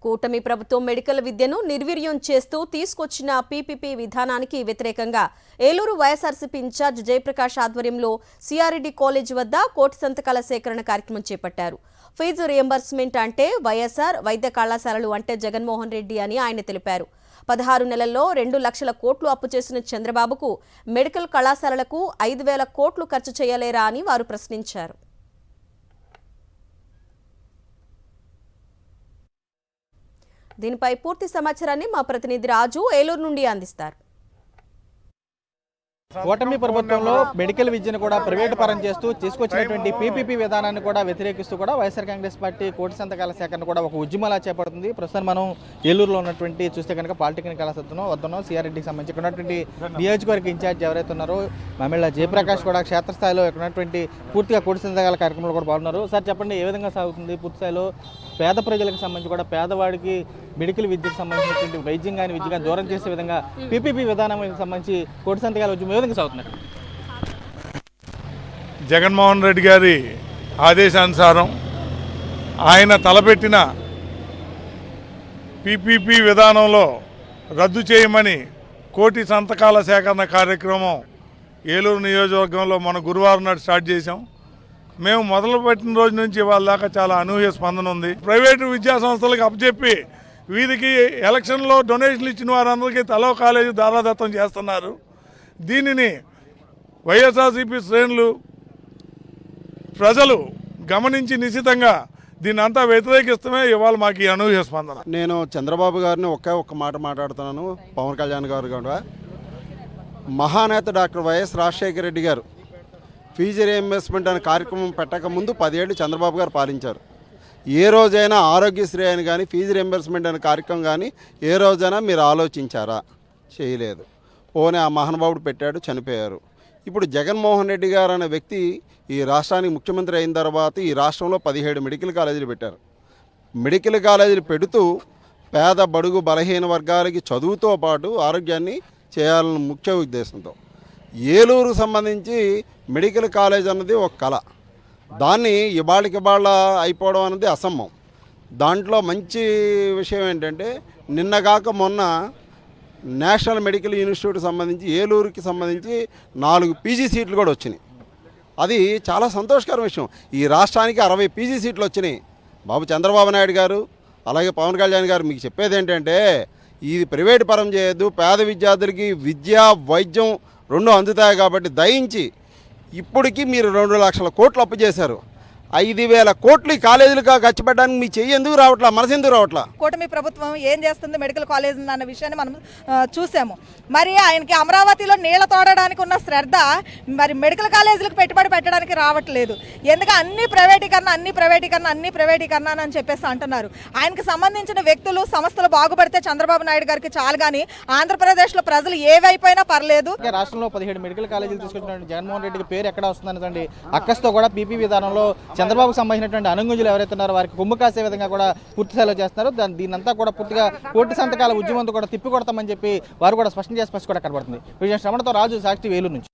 కూటమి ప్రభుత్వం మెడికల్ విద్యను నిర్వీర్యం చేస్తూ తీసుకొచ్చిన పీపీపీ విధానానికి వ్యతిరేకంగా ఏలూరు వైఎస్ఆర్సీపీ ఇన్ఛార్జ్ జయప్రకాష్ ఆధ్వర్యంలో సిఆర్ఈడి కాలేజ్ వద్ద కోటి సంతకాల సేకరణ కార్యక్రమం చేపట్టారు. ఫీజు రియంబర్స్మెంట్ అంటే వైఎస్ఆర్, వైద్య కళాశాలలు అంటే జగన్మోహన్ రెడ్డి అని ఆయన తెలిపారు. 16 నెలల్లో 2 లక్షల కోట్లు అప్పు చేసిన చంద్రబాబుకు మెడికల్ కళాశాలలకు 5,000 కోట్లు ఖర్చు చేయలేరా అని వారు ప్రశ్నించారు. దీనిపై పూర్తి సమాచారాన్ని మా ప్రతినిధి రాజు ఏలూరు నుండి అందిస్తారు. కూటమి ప్రభుత్వంలో మెడికల్ విద్యను కూడా ప్రైవేటు పరం చేస్తూ తీసుకొచ్చినటువంటి పీపీపీ విధానాన్ని కూడా వ్యతిరేకిస్తూ కూడా వైఎస్ఆర్ కాంగ్రెస్ పార్టీ కోటి సంతకాల సేకరణ కూడా ఒక ఉద్యమంలా చేపడుతుంది. ప్రస్తుతం మనం ఏలూరులో ఉన్నటువంటి చూస్తే కనుక పాలిటెక్నిక్ కళాశాలలో వద్దున్నాం. సిఆర్ఈడికి సంబంధించి ఉన్నటువంటి నియోజకవర్గ ఇన్ఛార్జ్ ఎవరైతే ఉన్నారో మహిళ జయప్రకాష్ కూడా క్షేత్రస్థాయిలో ఇక్కడ ఉన్నటువంటి పూర్తిగా కోటి సంతకాల కార్యక్రమంలో కూడా పాల్గొన్నారు. సార్ చెప్పండి, ఏ విధంగా సాగుతుంది పూర్తి స్థాయిలో పేద ప్రజలకు సంబంధించి కూడా పేదవాడికి మెడికల్ విద్యకు సంబంధించినటువంటి వైద్యం కానీ విద్య కానీ దూరం చేసే విధంగా పీపీపీ విధానానికి సంబంధించి కోటి సంతకాల ఉద్యమం ఏ విధంగా సాగుతున్నారు? జగన్మోహన్ రెడ్డి గారి ఆదేశానుసారం ఆయన తలపెట్టిన పీపీపీ విధానంలో రద్దు చేయమని కోటి సంతకాల సేకరణ కార్యక్రమం ఏలూరు నియోజకవర్గంలో మన గురువారం నాడు స్టార్ట్ చేశాం. మేము మొదలుపెట్టిన రోజు నుంచి వాళ్ళ దాకా చాలా అనూహ్య స్పందన ఉంది. ప్రైవేటు విద్యా సంస్థలకు అప్పచెప్పి వీరికి ఎలక్షన్లో డొనేషన్లు ఇచ్చిన వారందరికీ తలో కాలేజీ దారాదత్తం చేస్తున్నారు. దీనిని వైఎస్ఆర్సీపీ శ్రేణులు ప్రజలు గమనించి నిశ్చితంగా దీన్ని అంతా వ్యతిరేకిస్తమే ఇవాళ మాకు ఈ అనూహ్య స్పందన. నేను చంద్రబాబు గారిని ఒక్క మాట మాట్లాడుతున్నాను. పవన్ కళ్యాణ్ గారు కూడా మహానేత డాక్టర్ వైఎస్ రాజశేఖర రెడ్డి గారు ఫీజు రియంబర్స్మెంట్ అనే కార్యక్రమం పెట్టక ముందు 10 ఏళ్ళు చంద్రబాబు గారు పాలించారు. ఏ రోజైనా ఆరోగ్యశ్రీ అని కానీ ఫీజు రియంబర్స్మెంట్ అనే కార్యక్రమం కానీ ఏ రోజైనా మీరు ఆలోచించారా? చేయలేదు. పోనీ ఆ మహానుభావుడు పెట్టాడు, చనిపోయారు. ఇప్పుడు జగన్మోహన్ రెడ్డి గారు అనే వ్యక్తి ఈ రాష్ట్రానికి ముఖ్యమంత్రి అయిన తర్వాత ఈ రాష్ట్రంలో 17 మెడికల్ కాలేజీలు పెట్టారు. మెడికల్ కాలేజీలు పెడుతూ పేద బడుగు బలహీన వర్గాలకి చదువుతో పాటు ఆరోగ్యాన్ని చేయాలన్న ముఖ్య ఉద్దేశంతో ఏలూరు సంబంధించి మెడికల్ కాలేజ్ అన్నది ఒక కళ. దాన్ని ఇవాళ అయిపోవడం అనేది అసంభవం. దాంట్లో మంచి విషయం ఏంటంటే నిన్నగాక మొన్న నేషనల్ మెడికల్ ఇన్స్టిట్యూట్ సంబంధించి ఏలూరుకి సంబంధించి 4 పీజీ సీట్లు కూడా వచ్చినాయి. అది చాలా సంతోషకర విషయం. ఈ రాష్ట్రానికి 60 పీజీ సీట్లు వచ్చినాయి. బాబు చంద్రబాబు నాయుడు గారు అలాగే పవన్ కళ్యాణ్ గారు మీకు చెప్పేది ఏంటంటే ఇది ప్రైవేట్ పరం చేయొద్దు, పేద విద్యార్థులకి విద్య వైద్యం 2 అందుతాయి కాబట్టి దయించి ఇప్పటికీ మీరు 2 లక్షల కోట్లు అప్పు చేశారు. 5,000 కోట్లు ఈ కాలేజీలుగా ఖర్చు పెట్టడానికి మీ చెయ్యి ఎందుకు రావట్లా, మనసు ఎందుకు రావట్లా? కూటమి ప్రభుత్వం ఏం చేస్తుంది మెడికల్ కాలేజ్ అన్న విషయాన్ని మనం చూసాము. మరి ఆయనకి అమరావతిలో నీళ్ల తోడడానికి ఉన్న శ్రద్ధ మరి మెడికల్ కాలేజీలకు పెట్టుబడి పెట్టడానికి రావట్లేదు. ఎందుకంటే అన్ని ప్రైవేటీకరణ అని చెప్పేసి అంటున్నారు. ఆయనకి సంబంధించిన వ్యక్తులు సంస్థలు బాగుపడితే చంద్రబాబు నాయుడు గారికి చాలు, కానీ ఆంధ్రప్రదేశ్లో ప్రజలు ఏవైపోయినా పర్లేదు. రాష్ట్రంలో 17 మెడికల్ కాలేజీలు తీసుకొచ్చిన జగన్మోహన్ రెడ్డికి పేరు ఎక్కడ వస్తుందనండి అక్కస్తో కూడా పీపీ విధానంలో చంద్రబాబుకు సంబంధించినటువంటి అనుగుంజులు ఎవరైతే ఉన్నారో వారికి కొమ్ము కాసే విధంగా కూడా పూర్తి స్థాయిలో చేస్తున్నారు. దీనంతా కూడా పూర్తిగా కోటి సంతకాల ఉద్యమంతో కూడా తిప్పికొడతామని చెప్పి వారు కూడా స్పష్టం చేసి కూడా కనబడుతుంది. శ్రవణతో రాజు, సాక్షి, ఏలూరు నుంచి.